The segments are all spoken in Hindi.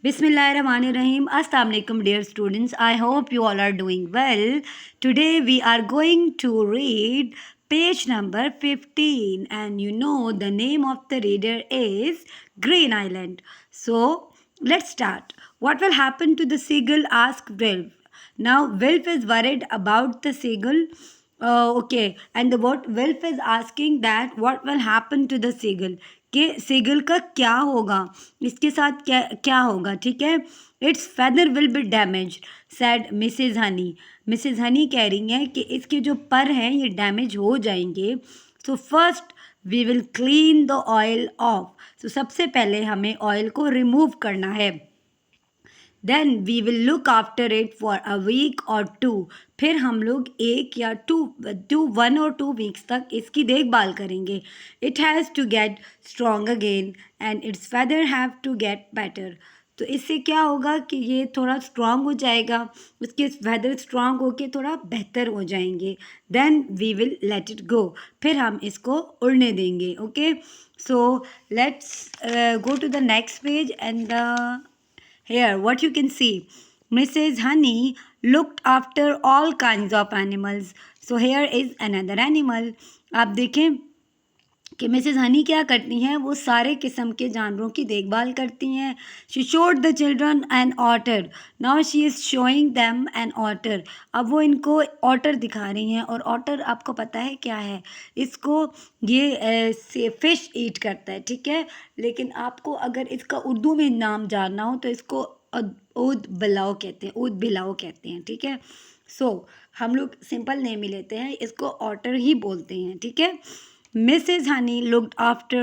Bismillahirrahmanirrahim. Assalamu alaikum, dear students. I hope you all are doing well. Today we are going to read page number 15, and you know the name of the reader is Green Island. So let's start. What will happen to the seagull? Asked Wilf. Now Wilf is worried about the seagull. Okay, and the what Wilf is asking that what will happen to the seagull? कि सीगल का क्या होगा, इसके साथ क्या क्या होगा. ठीक है. Its feather will be damage said Mrs Honey. Mrs Honey कह रही हैं कि इसके जो पर हैं ये डैमेज हो जाएंगे. So first we will clean the oil off. So सबसे पहले हमें ऑयल को रिमूव करना है. Then we will look after it for a week or two. फिर हम लोग एक या वन और टू वीक्स तक इसकी देखभाल करेंगे. It has to get strong again and its feather have to get better. तो इससे क्या होगा कि ये थोड़ा स्ट्रॉन्ग हो जाएगा, उसके फेदर स्ट्रॉन्ग होके थोड़ा बेहतर हो जाएंगे. Then we will let it go. फिर हम इसको उड़ने देंगे. Okay, so let's go to the next page and here, what you can see, Mrs. Honey looked after all kinds of animals. So here is another animal. आप देखें कि मिसेज हनी क्या करती हैं, वो सारे किस्म के जानवरों की देखभाल करती हैं. She showed the children an otter. Now she is showing them an otter. अब वो इनको ऑटर दिखा रही हैं. और ऑटर आपको पता है क्या है, इसको ये से फिश ईट करता है. ठीक है, लेकिन आपको अगर इसका उर्दू में नाम जानना हो तो इसको ऊद बिलाओ कहते हैं, ऊद बिलाओ कहते हैं. ठीक है, सो हम लोग सिंपल नेम ही लेते हैं, इसको ऑटर ही बोलते हैं. ठीक है. Mrs. Honey looked after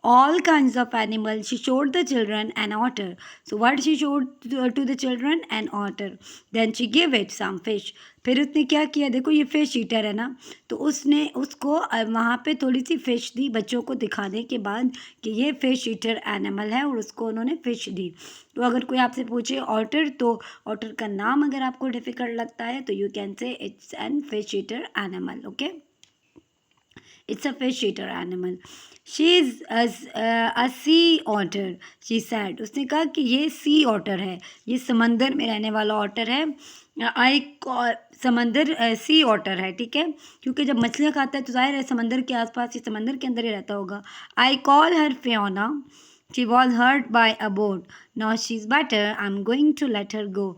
all kinds of animals. She showed the children an otter. So what she showed to the children? An otter. Then she gave it some fish. फिर उसने क्या किया, देखो ये फिश ईटर है ना, तो उसने उसको वहाँ पे थोड़ी सी फ़िश दी बच्चों को दिखाने के बाद कि ये फ़िश ईटर एनिमल है, और उसको उन्होंने फ़िश दी. तो अगर कोई आपसे पूछे ऑटर, तो ऑटर का नाम अगर आपको डिफ़िकल्ट लगता है तो you can say it's an fish eater animal. Okay, it's a fish eater animal. She is a sea otter, she said. उसने कहा कि ये sea otter है, ये समंदर में रहने वाला otter है. समंदर sea otter है. ठीक है, क्योंकि जब मछलियाँ खाता है तो जाहिर है समंदर के आसपास, ये समंदर के अंदर ही रहता होगा. I call her Fiona. She was hurt by a boat. Now she's better. I'm going to let her go.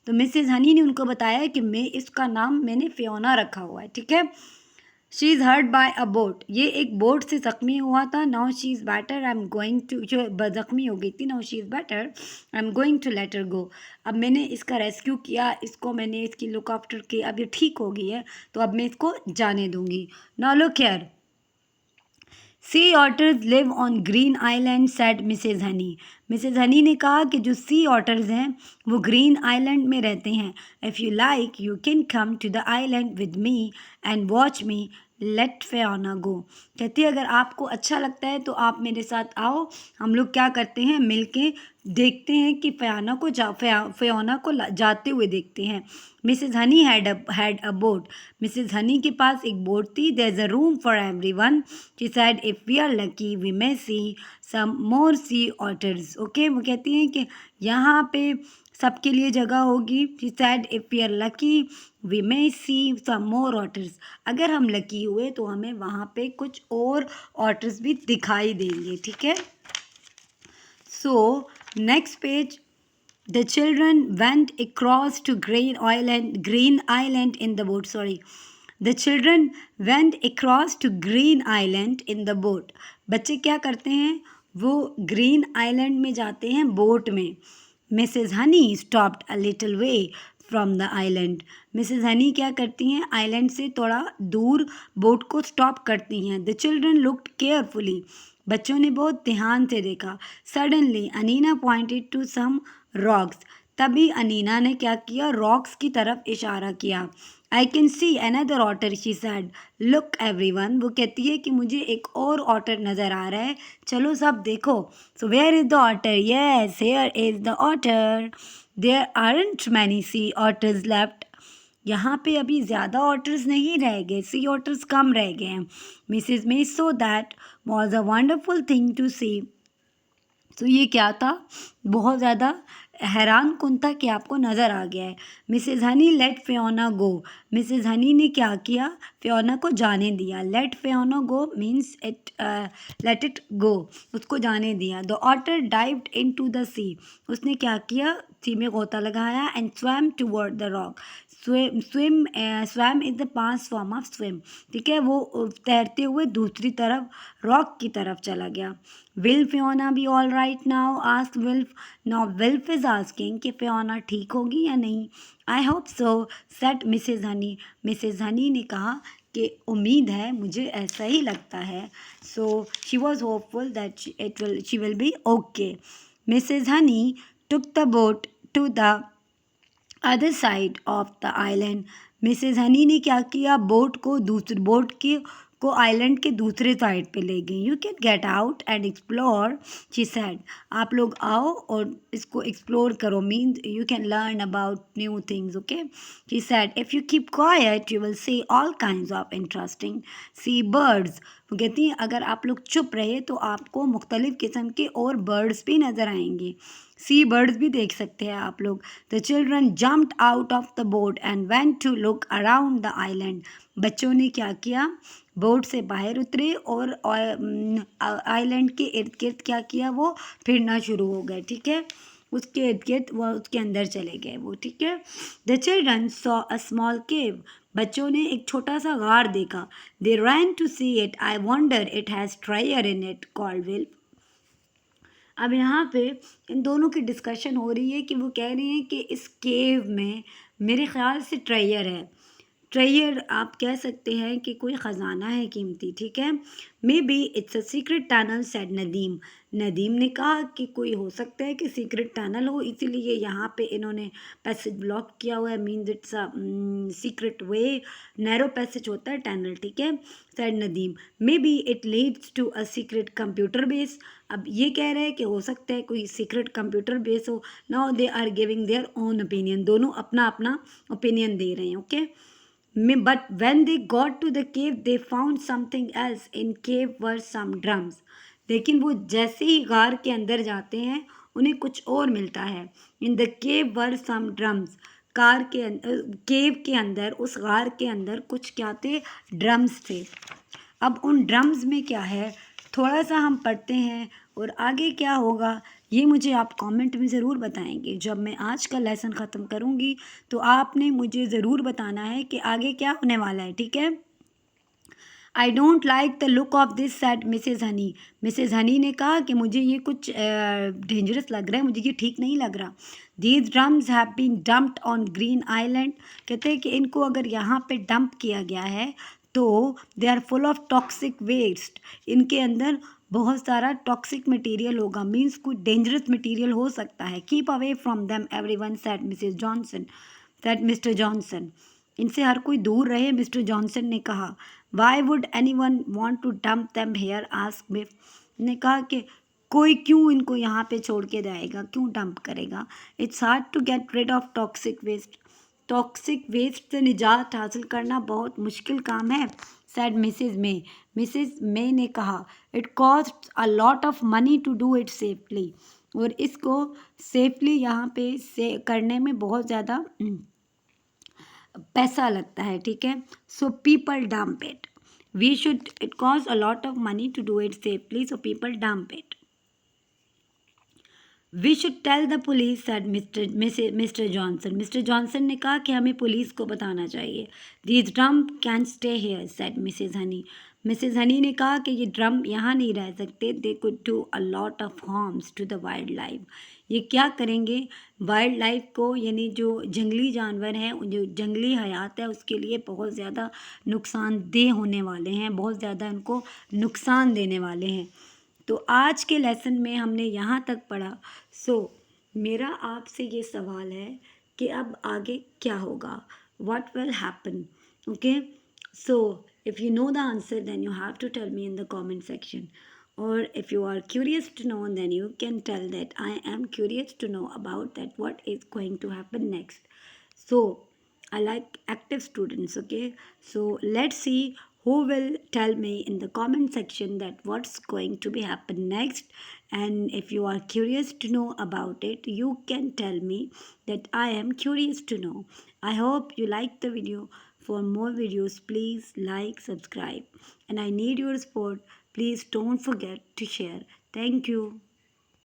तो मिसेज हनी ने उनको बताया कि मैं इसका नाम मैंने फियोना रखा हुआ है. ठीक है. She is hurt by a boat. ये एक बोट से ज़ख्मी हुआ था. Now she is better. I am going to, जो ज़ख्मी हो गई थी, now she is better. I am going to let her go. अब मैंने इसका रेस्क्यू किया, इसको मैंने इसकी लुक आफ्टर की, अब ये ठीक हो गई है, तो अब मैं इसको जाने दूँगी. Now look here. Sea otters live on Green Island said Mrs Honey. Mrs Honey ने कहा कि जो सी ऑटर्स हैं वो ग्रीन आइलैंड में रहते हैं. If you like you can come to the island with me and watch me let Fiona go. कहती है अगर आपको अच्छा लगता है तो आप मेरे साथ आओ, हम लोग क्या करते हैं मिलके देखते हैं कि फियोना को जाते हुए देखते हैं. Mrs Honey had a boat. Mrs Honey के पास एक बोट थी. There is a room for everyone. She said if we are lucky we may see some more sea otters. Okay, वो कहती हैं कि यहाँ पे सबके लिए जगह होगी. She said if we are lucky we may see some more otters. अगर हम लकी हुए तो हमें वहाँ पे कुछ और ऑटर्स भी दिखाई देंगे. ठीक है. So next page. The children went across to Green Island in the boat. Sorry. The children went across to Green Island in the boat. बच्चे क्या करते हैं, वो ग्रीन आइलैंड में जाते हैं बोट में. Mrs. Honey stopped a little way from the island. Mrs. Honey क्या करती हैं, आइलैंड से थोड़ा दूर बोट को स्टॉप करती हैं. The children looked carefully. बच्चों ने बहुत ध्यान से देखा. Suddenly Anina pointed to some rocks. तभी अनीना ने क्या किया, रॉक्स की तरफ इशारा किया. I can see another otter, she said. Look everyone. वो कहती है कि मुझे एक और ऑटर नज़र आ रहा है, चलो सब देखो. So where is the otter. Yes, here is the otter. There aren't many sea otters left. यहाँ पे अभी ज़्यादा ऑटर्स नहीं रह गए, सी ऑटर्स कम रह गए हैं. Mrs May so that was a wonderful thing to see. तो ये क्या था, बहुत ज़्यादा हैरान कुन था कि आपको नज़र आ गया है। Mrs Honey let Fiona go. Mrs Honey ने क्या किया, फियोना को जाने दिया। Let Fiona go means it, let it go, उसको जाने दिया। The otter dived into the sea. उसने क्या किया, सी में गोता लगाया। And swam toward the rock. Swam is the past form of swim, ठीक है। वो तैरते हुए दूसरी तरफ रॉक की तरफ चला गया। Will Fiona be all right now, ask Wilf. Now Wilf is asking कि फियोना ठीक होगी या नहीं। I hope so said Mrs Honey. Mrs Honey ने कहा कि उम्मीद है, मुझे ऐसा ही लगता है। So she was hopeful that she will be okay. Mrs Honey took the boat to the other side of the island. Mrs Honey ने क्या किया, बोट को दूसरी बोट की को आइलैंड के दूसरे साइड पे ले गई। You can get out and explore, she said. आप लोग आओ और इसको एक्सप्लोर करो, mean you can learn about new things, okay. She said if you keep quiet you will see all kinds of interesting sea birds. वो कहती हैं अगर आप लोग चुप रहे तो आपको मुख्तलिफ़ किस्म के और बर्ड्स भी नज़र आएंगे, सी बर्ड्स भी देख सकते हैं आप लोग। The children jumped out of the boat and went to look around the island. बच्चों ने क्या किया, बोट से बाहर उतरे और आइलैंड के इर्द गिर्द क्या किया, वो फिरना शुरू हो गए, ठीक है। उसके इर्द गिर्द वो उसके अंदर चले गए वो, ठीक है। The children saw a small cave. बच्चों ने एक छोटा सा गार देखा। They ran to see it, I wonder it has treasure in it, called Will. अब यहाँ पे इन दोनों की डिस्कशन हो रही है कि वो कह रहे हैं कि इस केव में मेरे ख्याल से ट्रेजर है। ट्रेजर आप कह सकते हैं कि कोई ख़जाना है कीमती, ठीक है। May be it's a secret tunnel, said Nadeem. Nadeem ने कहा कि कोई हो सकता है कि सीक्रेट टनल हो, इसीलिए यहाँ पे इन्होंने पैसेज ब्लॉक किया हुआ है। Means it's a secret way, narrow passage होता है टनल, ठीक है, said Nadeem. May be it leads to a secret computer base. अब ये कह रहे हैं कि हो सकता है कोई सीक्रेट कंप्यूटर बेस हो। Now they are giving their own opinion, दोनों अपना अपना ओपिनियन दे रहे हैं, okay. But when they got to the cave, they found something else. In cave were some drums. लेकिन वो जैसे ही गार के अंदर जाते हैं उन्हें कुछ और मिलता है। In the cave were some drums. कार के केव के अंदर, उस गार के अंदर कुछ क्या थे, ड्रम्स थे। अब उन ड्रम्स में क्या है, थोड़ा सा हम पढ़ते हैं और आगे क्या होगा ये मुझे आप कमेंट में ज़रूर बताएंगे। जब मैं आज का लेसन ख़त्म करूँगी तो आपने मुझे ज़रूर बताना है कि आगे क्या होने वाला है, ठीक है। I don't like the look of this, said Mrs Honey. Mrs Honey ने कहा कि मुझे ये कुछ डेंजरस लग रहा है, मुझे ये ठीक नहीं लग रहा। These drums have been dumped on Green Island. कहते हैं कि इनको अगर यहाँ पे डंप किया गया है तो they are full of toxic waste. इनके अंदर बहुत सारा टॉक्सिक मटेरियल होगा, मीन्स कोई डेंजरस मटेरियल हो सकता है। Keep away from them everyone, said Mrs Johnson, said Mr Johnson. इनसे हर कोई दूर रहे, मिस्टर जॉनसन ने कहा। Why would anyone want to dump them here, ask Biff. ने कहा कि कोई क्यों इनको यहाँ पे छोड़ के जाएगा, क्यों डंप करेगा। It's hard to get rid of toxic waste. Toxic waste से निजात हासिल करना बहुत मुश्किल काम है, said Mrs May. Mrs May ने कहा it cost a lot of money to do it safely. और इसको सेफली यहाँ पे से करने में बहुत ज़्यादा पैसा लगता है, ठीक है। So people dump it, we should, it cost a lot of money to do it safely, so people dump it. We should tell the police, said Mr Johnson. Mr Johnson ने कहा कि हमें पुलिस को बताना चाहिए। These drum can stay here, said Mrs Honey. Mrs Honey ने कहा कि ये ड्रम यहाँ नहीं रह सकते। They could do a lot of harms to the wild life. ये क्या करेंगे, वाइल्ड लाइफ को, यानी जो जंगली जानवर हैं, जो जंगली हयात है, उसके लिए बहुत ज़्यादा नुकसानदेह होने वाले हैं, बहुत ज़्यादा उनको नुकसान देने वाले हैं। तो आज के लेसन में हमने यहाँ तक पढ़ा। सो मेरा आपसे ये सवाल है कि अब आगे क्या होगा, what will happen, okay. So if you know the answer then you have to tell me in the comment section, or if you are curious to know then you can tell that I am curious to know about that what is going to happen next. So I like active students, okay. So let's see who will tell me in the comment section that what's going to be happen next. And if you are curious to know about it, you can tell me that I am curious to know. I hope you like the video. For more videos, please like, subscribe, and I need your support. Please don't forget to share. Thank you.